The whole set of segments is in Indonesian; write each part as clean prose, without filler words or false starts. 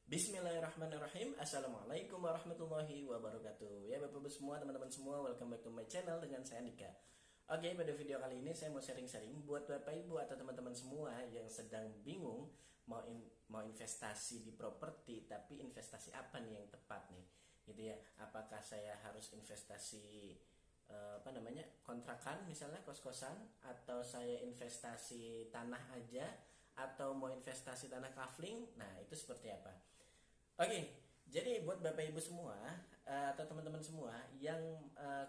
Bismillahirrahmanirrahim. Assalamualaikum warahmatullahi wabarakatuh. Ya Bapak Ibu semua, teman-teman semua, welcome back to my channel dengan saya Andika. Oke, pada video kali ini saya mau sharing-sharing buat Bapak Ibu atau teman-teman semua yang sedang bingung mau investasi di properti, tapi investasi apa nih yang tepat nih? Gitu ya. Apakah saya harus investasi kontrakan misalnya kos-kosan, atau saya investasi tanah aja, atau mau investasi tanah kafling? Nah, itu seperti apa? Oke, jadi buat Bapak Ibu semua atau teman-teman semua yang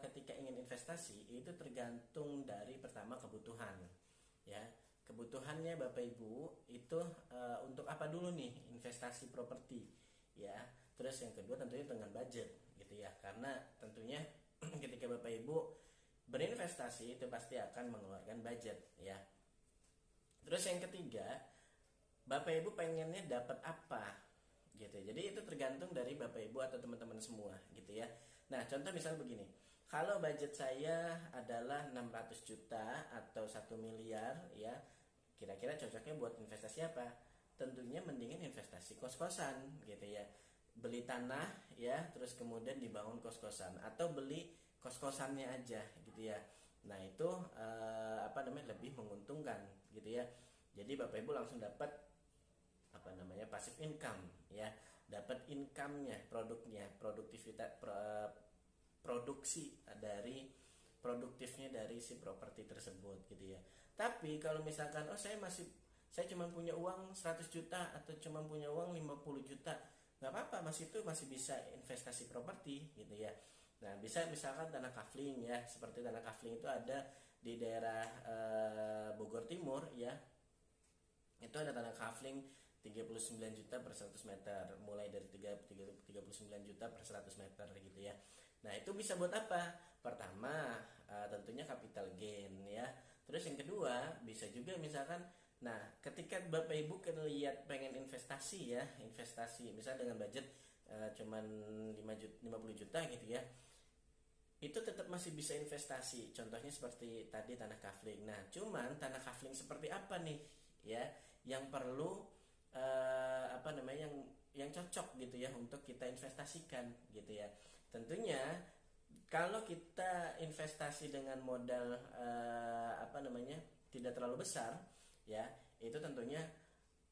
ketika ingin investasi itu tergantung dari pertama kebutuhan, ya. Kebutuhannya Bapak Ibu itu untuk apa dulu nih investasi properti, ya. Terus yang kedua tentunya dengan budget, gitu ya. Karena tentunya ketika Bapak Ibu berinvestasi itu pasti akan mengeluarkan budget, ya. Terus yang ketiga, Bapak Ibu pengennya dapat apa? Gitu. Jadi itu tergantung dari Bapak Ibu atau teman-teman semua, gitu ya. Nah, contoh misal begini. Kalau budget saya adalah 600 juta atau 1 miliar, ya. Kira-kira cocoknya buat investasi apa? Tentunya mendingan investasi kos-kosan, gitu ya. Beli tanah, ya, terus kemudian dibangun kos-kosan, atau beli kos-kosannya aja, gitu ya. Nah, itu lebih menguntungkan, gitu ya. Jadi Bapak Ibu langsung dapat passive income, ya, dapat income-nya, produknya, produksi dari produktifnya dari si properti tersebut, gitu ya. Tapi kalau misalkan saya cuma punya uang 100 juta atau cuma punya uang 50 juta, nggak apa-apa, masih bisa investasi properti, gitu ya. Nah, bisa misalkan tanah kafling, ya, seperti tanah kafling itu ada di daerah Bogor Timur, ya. Itu ada tanah kafling 39 juta per 100 meter, mulai dari 39 juta per 100 meter, gitu ya. Nah, itu bisa buat apa? Pertama, tentunya capital gain, ya. Terus yang kedua, bisa juga misalkan, nah, ketika Bapak Ibu lihat pengen investasi, ya, investasi misalnya dengan budget cuman 50 juta, gitu ya. Itu tetap masih bisa investasi. Contohnya seperti tadi tanah kafling. Nah, cuman tanah kafling seperti apa nih, ya, yang perlu yang cocok, gitu ya, untuk kita investasikan, gitu ya. Tentunya kalau kita investasi dengan modal tidak terlalu besar, ya, itu tentunya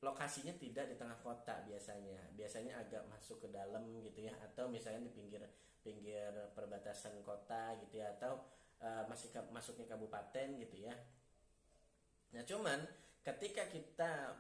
lokasinya tidak di tengah kota, biasanya agak masuk ke dalam, gitu ya, atau misalnya di pinggir pinggir perbatasan kota, gitu ya, atau masuknya kabupaten, gitu ya. Nah, cuman ketika kita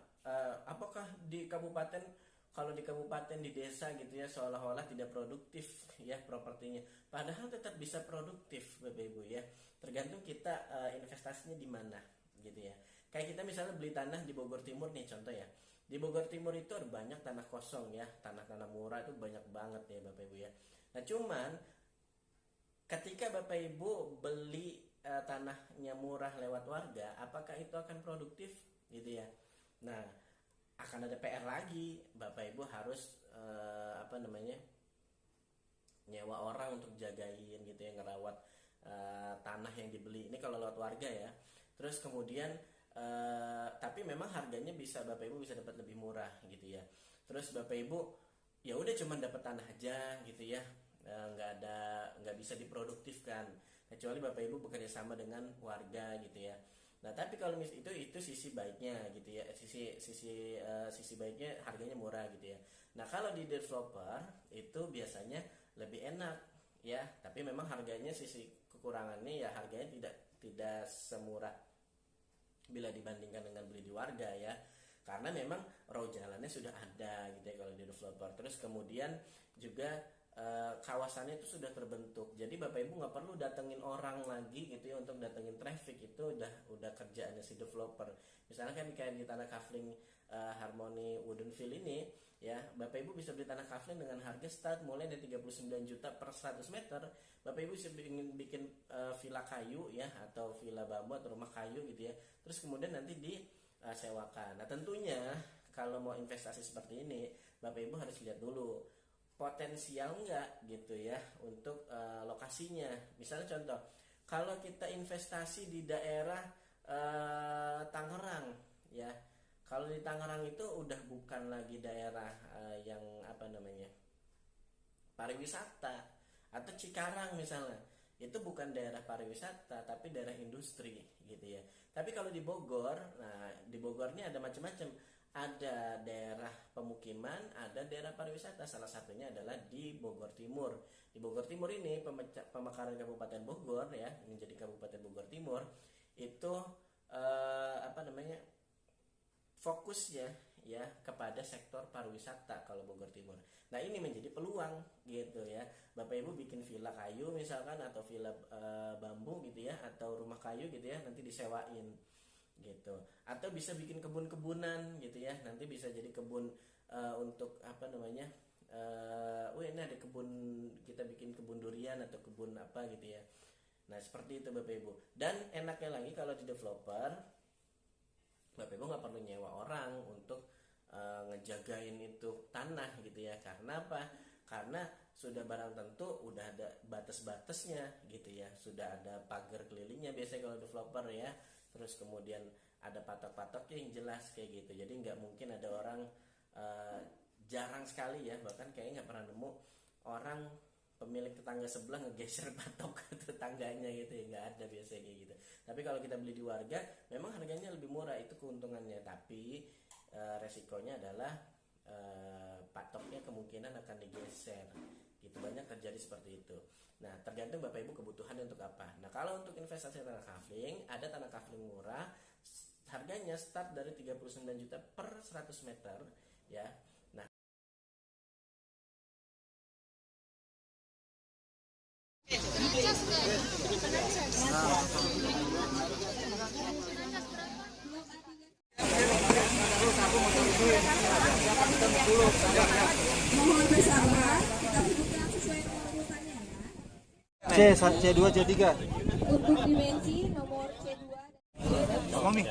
apakah di kabupaten, kalau di kabupaten, di desa, gitu ya, seolah-olah tidak produktif, ya, propertinya, padahal tetap bisa produktif, Bapak Ibu, ya. Tergantung kita investasinya di mana, gitu ya. Kayak kita misalnya beli tanah di Bogor Timur nih, contoh ya. Di Bogor Timur itu ada banyak tanah kosong, ya, tanah-tanah murah itu banyak banget, ya, Bapak Ibu, ya. Nah, cuman ketika Bapak Ibu beli tanahnya murah lewat warga, apakah itu akan produktif, gitu ya? Nah, akan ada PR lagi. Bapak Ibu harus nyewa orang untuk jagain, gitu ya, ngerawat tanah yang dibeli. Ini kalau lewat warga, ya. Terus kemudian tapi memang harganya Bapak Ibu bisa dapat lebih murah, gitu ya. Terus Bapak Ibu ya udah cuman dapat tanah aja, gitu ya. Nggak bisa diproduktifkan kecuali Bapak Ibu bekerja sama dengan warga, gitu ya. Nah, tapi kalau itu sisi baiknya, gitu ya, sisi baiknya harganya murah, gitu ya. Nah, kalau di developer itu biasanya lebih enak, ya, tapi memang harganya, sisi kekurangannya, ya, harganya tidak semurah bila dibandingkan dengan beli di warga, ya, karena memang raw jalannya sudah ada, gitu ya, kalau di developer. Terus kemudian juga kawasannya itu sudah terbentuk, jadi Bapak Ibu nggak perlu datengin orang lagi, gitu ya, untuk datengin traffic. Itu udah kerjaannya si developer. Misalnya kan kayak di tanah kafling Harmony Woodenville ini, ya, Bapak Ibu bisa beli tanah kafling dengan harga start mulai dari 39 juta per 100 meter. Bapak Ibu bisa bikin villa kayu, ya, atau villa bambu atau rumah kayu, gitu ya. Terus kemudian nanti disewakan. Nah, tentunya kalau mau investasi seperti ini, Bapak Ibu harus lihat dulu potensial enggak, gitu ya, untuk lokasinya. Misalnya contoh, kalau kita investasi di daerah Tangerang, ya, Kalau di Tangerang itu udah bukan lagi daerah yang apa namanya pariwisata, atau Cikarang misalnya, itu bukan daerah pariwisata tapi daerah industri gitu ya. Tapi kalau di Bogor, nah di Bogor ini ada macam-macam, ada daerah pemukiman, ada daerah pariwisata. Salah satunya adalah di Bogor Timur. Di Bogor Timur ini pemekaran Kabupaten Bogor ya, menjadi Kabupaten Bogor Timur itu apa namanya fokusnya ya kepada sektor pariwisata kalau Bogor Timur. Nah ini menjadi peluang gitu ya. Bapak Ibu bikin villa kayu misalkan, atau villa bambu gitu ya, atau rumah kayu gitu ya, nanti disewain gitu. Atau bisa bikin kebun-kebunan gitu ya, nanti bisa jadi kebun untuk apa namanya ini ada kebun, kita bikin kebun durian atau kebun apa gitu ya. Nah seperti itu Bapak Ibu. Dan enaknya lagi kalau di developer, Bapak Ibu nggak perlu nyewa orang untuk ngejagain itu tanah gitu ya. Karena apa? Karena sudah barang tentu udah ada batas-batasnya gitu ya. Sudah ada pagar kelilingnya biasanya kalau developer ya. Terus kemudian ada patok-patoknya yang jelas kayak gitu. Jadi nggak mungkin ada orang, jarang sekali ya, bahkan kayaknya nggak pernah nemu orang pemilik tetangga sebelah ngegeser patok tetangganya gitu ya, nggak ada biasanya kayak gitu. Tapi kalau kita beli di warga, memang harganya lebih murah, itu keuntungannya. Tapi resikonya adalah patoknya kemungkinan akan digeser gitu, banyak terjadi seperti itu. Nah tergantung Bapak Ibu kebutuhannya untuk apa. Nah kalau untuk investasi tanah kafling, ada tanah kafling murah, harganya start dari 39 juta per 100 meter ya. Nah mohon bersabar, kita sebutkan sesuai nomor urutannya ya. C2, C3. Untuk dimensi nomor C2 Ngomong nih.